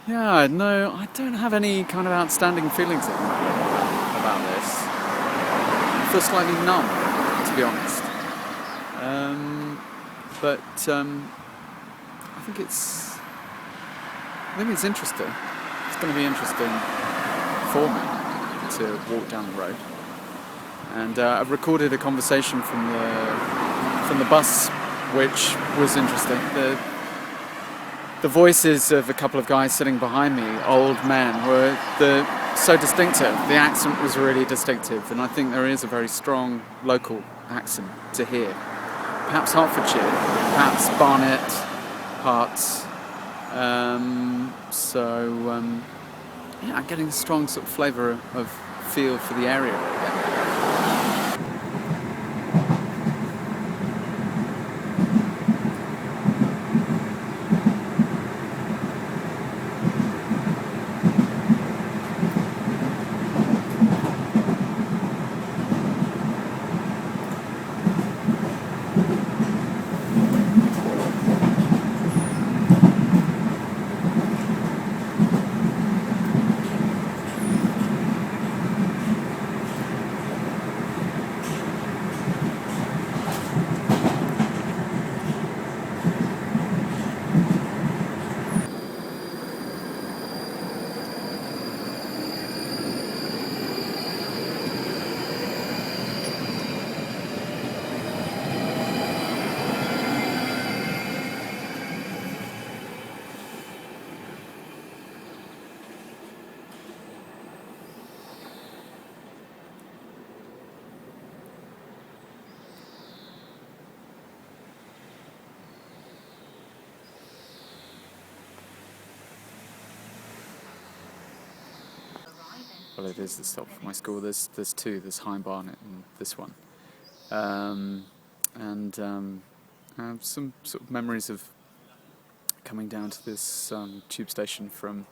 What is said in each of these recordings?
Yeah, no, I don't have any kind of outstanding feelings at the moment about this. I feel slightly numb, to be honest. But I think it's interesting. It's going to be interesting for me to walk down the road. And I've recorded a conversation from the bus, which was interesting. The voices of a couple of guys sitting behind me, old men, were so distinctive. The accent was really distinctive, and I think there is a very strong local accent to hear. Perhaps Hertfordshire, perhaps Barnet, Herts. Yeah, I'm getting a strong sort of flavour of feel for the area again. Well, it is the stop for my school. There's two. There's High Barnet and this one. I have some sort of memories of coming down to this tube station from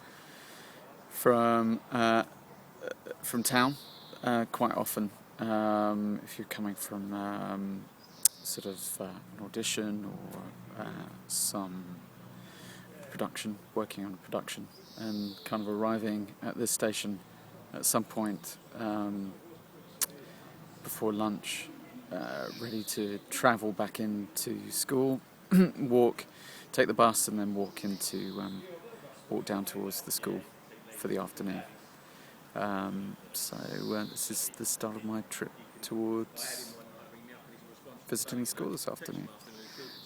town quite often. If you're coming from sort of an audition or some production, working on a production, and kind of arriving at this station at some point before lunch, ready to travel back into school, take the bus, and then walk down towards the school for the afternoon. This is the start of my trip towards visiting school this afternoon.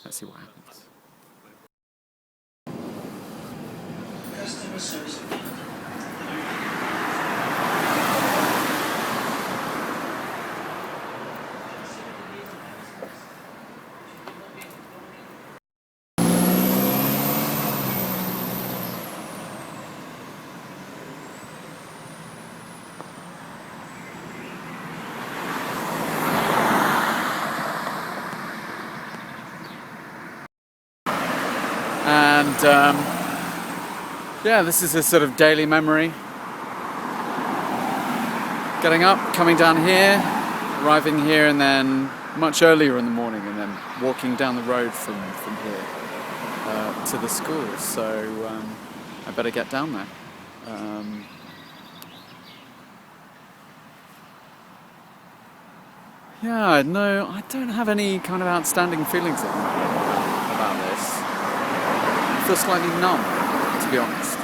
Let's see what happens. Customer service. And yeah, this is a sort of daily memory. Getting up, coming down here, arriving here, and then much earlier in the morning, and then walking down the road from here to the school. So I better get down there. Yeah, no, I don't have any kind of outstanding feelings at the moment about this. I feel slightly numb, to be honest.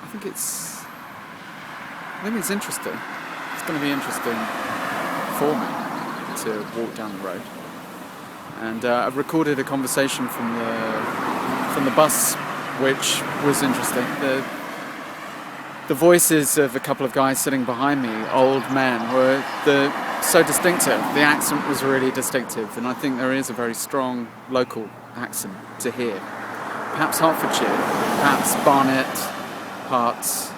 I think it's interesting. It's going to be interesting for me to walk down the road. And I've recorded a conversation from the bus, which was interesting. The voices of a couple of guys sitting behind me, old men, were so distinctive. The accent was really distinctive, and I think there is a very strong local accent to hear. Perhaps Hertfordshire, perhaps Barnet, Herts.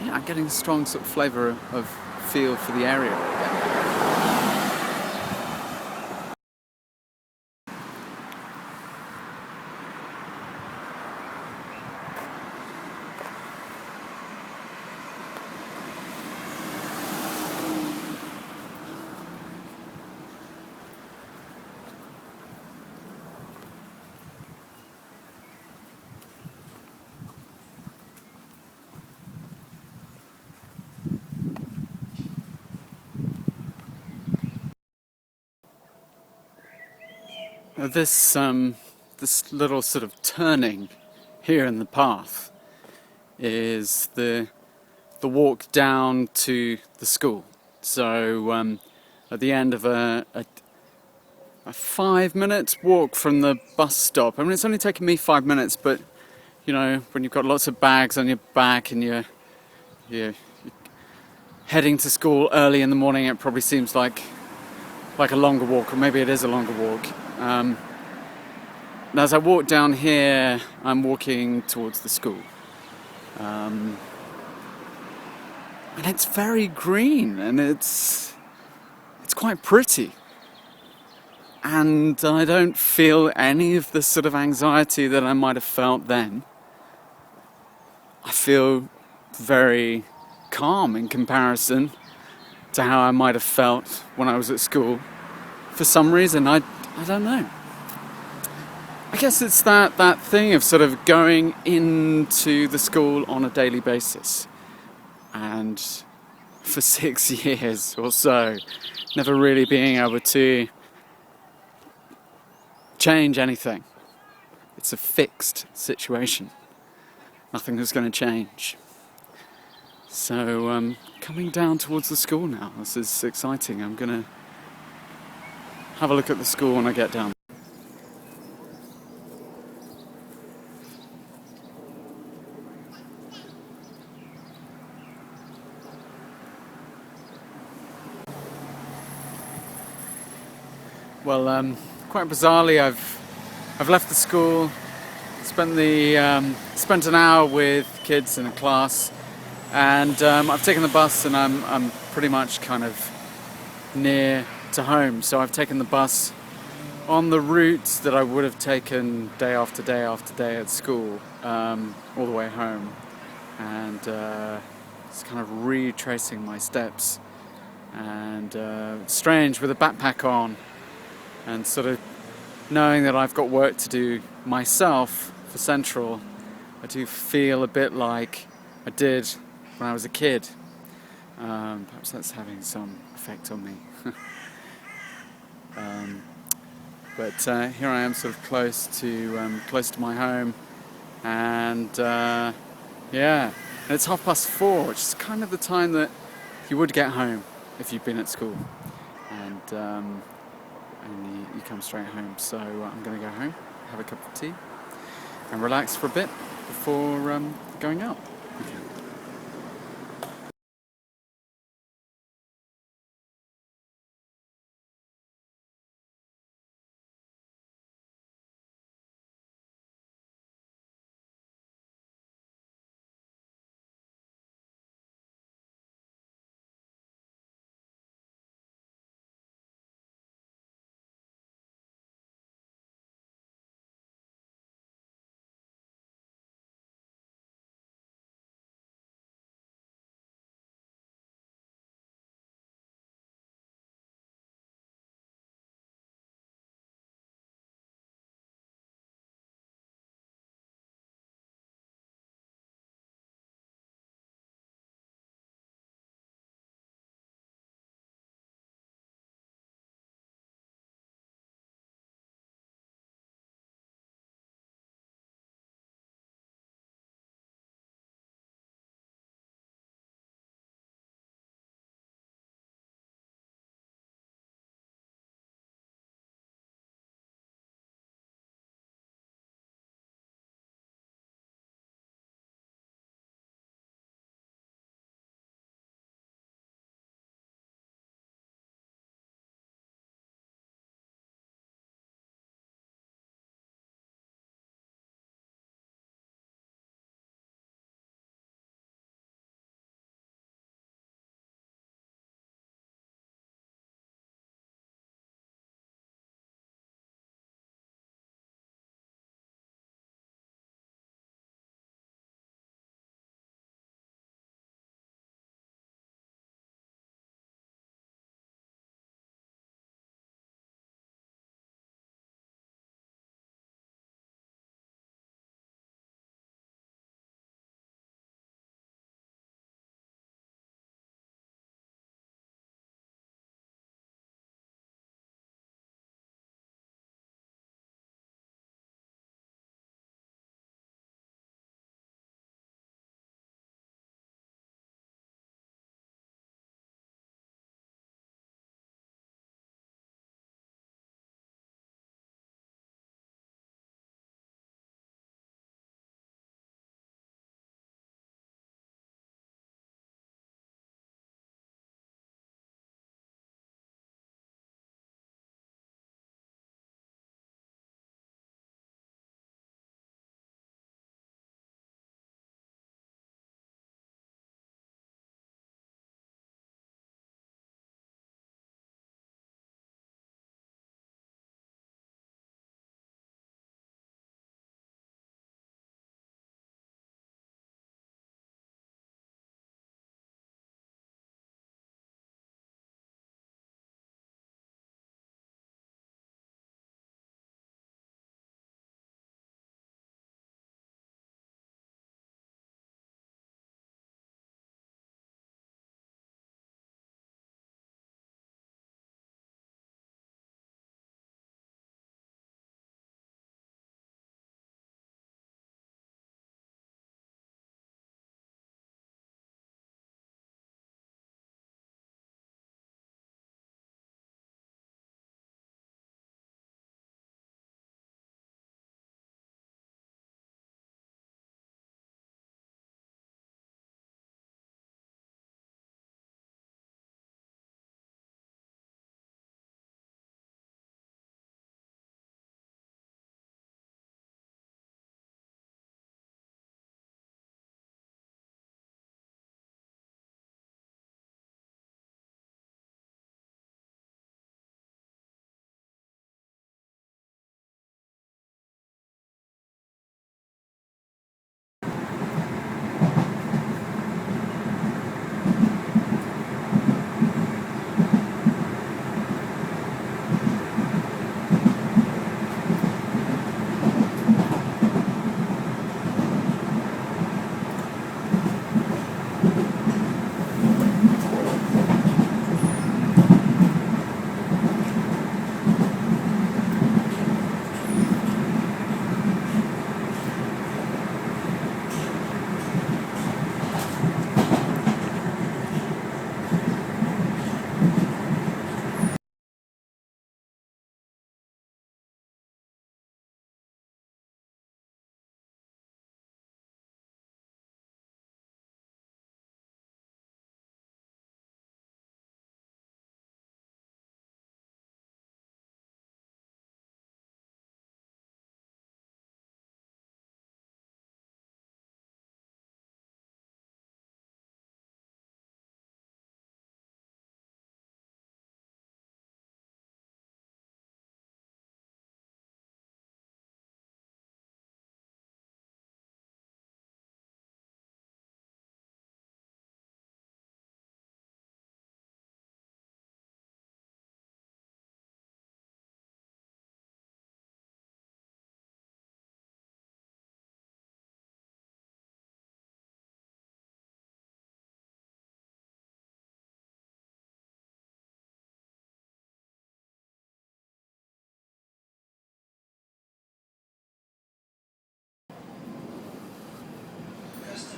Yeah, I'm getting a strong sort of flavour of feel for the area again. This little sort of turning here in the path is the walk down to the school. So at the end of a 5-minute walk from the bus stop. I mean, it's only taken me 5 minutes, but you know, when you've got lots of bags on your back and you're heading to school early in the morning, it probably seems like a longer walk, or maybe it is a longer walk. And as I walk down here, I'm walking towards the school. And it's very green, and it's quite pretty. And I don't feel any of the sort of anxiety that I might have felt then. I feel very calm in comparison to how I might have felt when I was at school. For some reason, I don't know. I guess it's that thing of sort of going into the school on a daily basis. And for 6 years or so, never really being able to change anything. It's a fixed situation. Nothing is going to change. So coming down towards the school now, this is exciting. I'm going to have a look at the school when I get down. Well, quite bizarrely, I've left the school, spent an hour with kids in a class, and I've taken the bus, and I'm pretty much kind of near to home. So I've taken the bus on the route that I would have taken day after day after day at school, all the way home, and it's kind of retracing my steps. And it's strange with a backpack on, and sort of knowing that I've got work to do myself for Central. I do feel a bit like I did when I was a kid. Perhaps that's having some effect on me. But here I am, sort of close to my home, and yeah, and it's 4:30, which is kind of the time that you would get home if you've been at school, and you come straight home. So I'm going to go home, have a cup of tea, and relax for a bit before going out.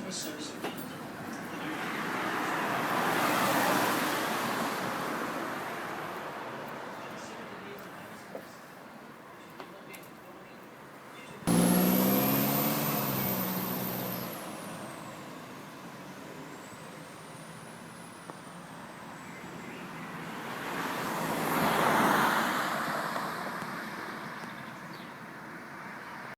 Customer service.